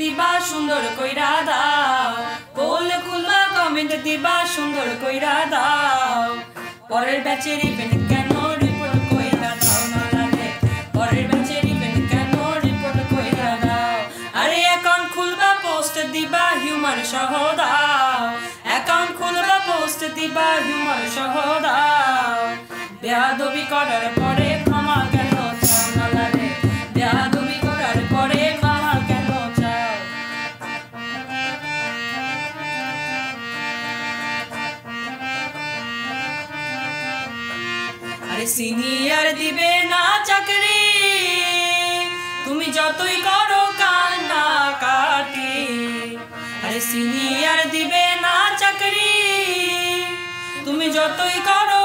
দিবা সুন্দর কইরা দাও, পোল খুলবা কমেন্ট দিবা সুন্দর কইরা দাও। পরের ব্যাচের ইভেন্ট কেন রিপোর্ট কইরা দাও না লাগে, পরের ব্যাচের ইভেন্ট কেন রিপোর্ট কইরা দাও। আরে অ্যাকাউন্ট খুলবা পোস্ট দিবা হিউমার সহ দাও, অ্যাকাউন্ট খুলবা পোস্ট দিবা হিউমার সহ দাও। বেয়াদবি করার পরে ক্ষমা কেন চাও না লাগে, বেয়াদবি করার পরে ক্ষমা কেন চাও। আরে সিনিয়র দিবে না চাকরি, তুমি যতই করো কান্না কাটি। আরে সিনিয়র দিবে না চাকরি, তুমি যতই করো